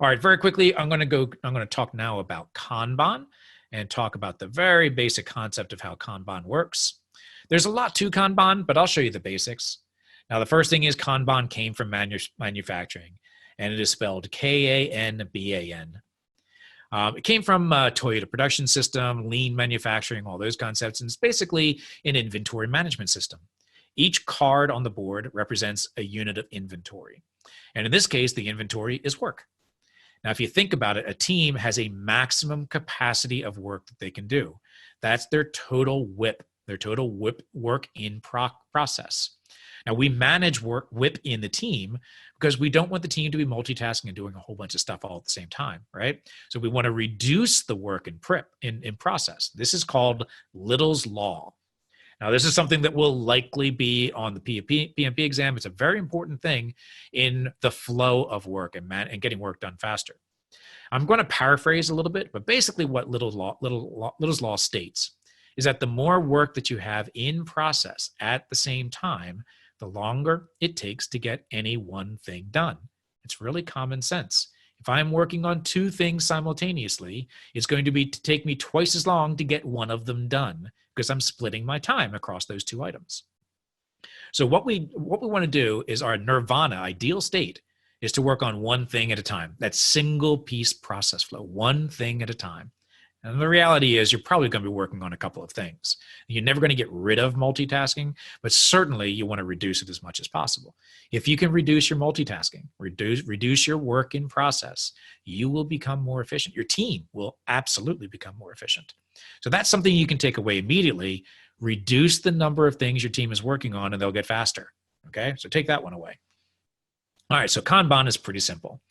All right, very quickly, I'm going to talk now about Kanban and talk about the very basic concept of how Kanban works. There's a lot to Kanban, but I'll show you the basics. Now, the first thing is Kanban came from manufacturing, and it is spelled K-A-N-B-A-N. It came from Toyota Production System, lean manufacturing, all those concepts, and it's basically an inventory management system. Each card on the board represents a unit of inventory. And in this case, the inventory is work. Now, if you think about it, a team has a maximum capacity of work that they can do. That's their total WIP, work in process. Now, we manage WIP in the team because we don't want the team to be multitasking and doing a whole bunch of stuff all at the same time, right? So we want to reduce the work in process. This is called Little's Law. Now, this is something that will likely be on the PMP exam. It's a very important thing in the flow of work and getting work done faster. I'm going to paraphrase a little bit, but basically what Little's Law states is that the more work that you have in process at the same time, the longer it takes to get any one thing done. It's really common sense. If I'm working on two things simultaneously, it's going to take me twice as long to get one of them done because I'm splitting my time across those two items. So what we want to do is our nirvana, ideal state, is to work on one thing at a time. That single piece process flow, one thing at a time. And the reality is you're probably going to be working on a couple of things. You're never going to get rid of multitasking, but certainly you want to reduce it as much as possible. If you can reduce your multitasking, reduce your work in process, you will become more efficient. Your team will absolutely become more efficient. So that's something you can take away immediately. Reduce the number of things your team is working on and they'll get faster. Okay, so take that one away. All right, so Kanban is pretty simple.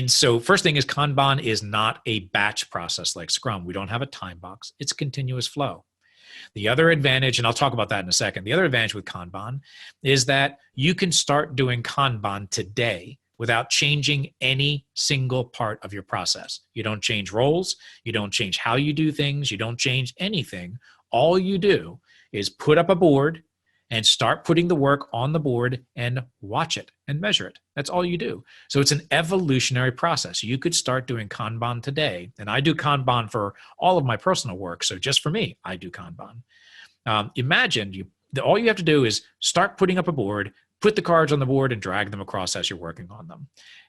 So first thing is Kanban is not a batch process like Scrum. We don't have a time box. It's continuous flow. The other advantage, and I'll talk about that in a second, the other advantage with Kanban is that you can start doing Kanban today without changing any single part of your process. You don't change roles. You don't change how you do things. You don't change anything. All you do is put up a board and start putting the work on the board and watch it and measure it. That's all you do. So it's an evolutionary process. You could start doing Kanban today, and I do Kanban for all of my personal work. So just for me, I do Kanban. Imagine all you have to do is start putting up a board, put the cards on the board and drag them across as you're working on them.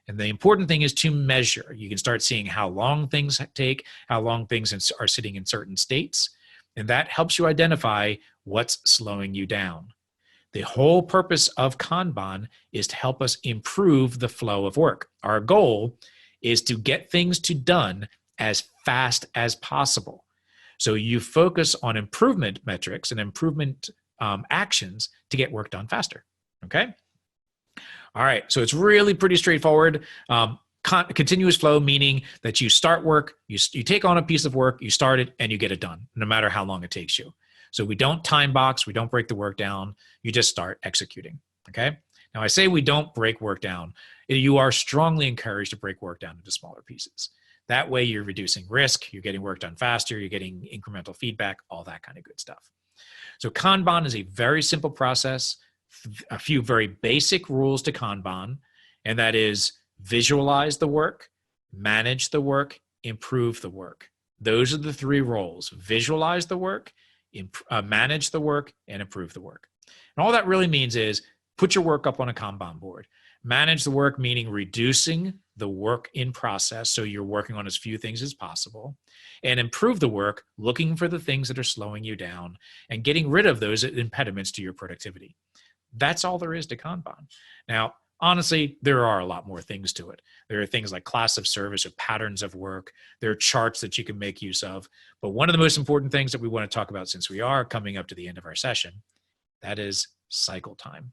And the important thing is to measure. You can start seeing how long things take, how long things are sitting in certain states. And that helps you identify what's slowing you down. The whole purpose of Kanban is to help us improve the flow of work. Our goal is to get things done as fast as possible. So you focus on improvement metrics and improvement actions to get work done faster. Okay? All right, so it's really pretty straightforward. Continuous flow, meaning that you start work, you take on a piece of work, you start it, and you get it done, no matter how long it takes you. So we don't time box, we don't break the work down, you just start executing, okay? Now I say we don't break work down. You are strongly encouraged to break work down into smaller pieces. That way you're reducing risk, you're getting work done faster, you're getting incremental feedback, all that kind of good stuff. So Kanban is a very simple process, a few very basic rules to Kanban, and that is visualize the work, manage the work, improve the work. Those are the three roles: visualize the work, manage the work, and improve the work. And all that really means is put your work up on a Kanban board. Manage the work, meaning reducing the work in process so you're working on as few things as possible. And improve the work, looking for the things that are slowing you down and getting rid of those impediments to your productivity. That's all there is to Kanban. Now, honestly, there are a lot more things to it. There are things like class of service or patterns of work. There are charts that you can make use of. But one of the most important things that we want to talk about, since we are coming up to the end of our session, that is cycle time.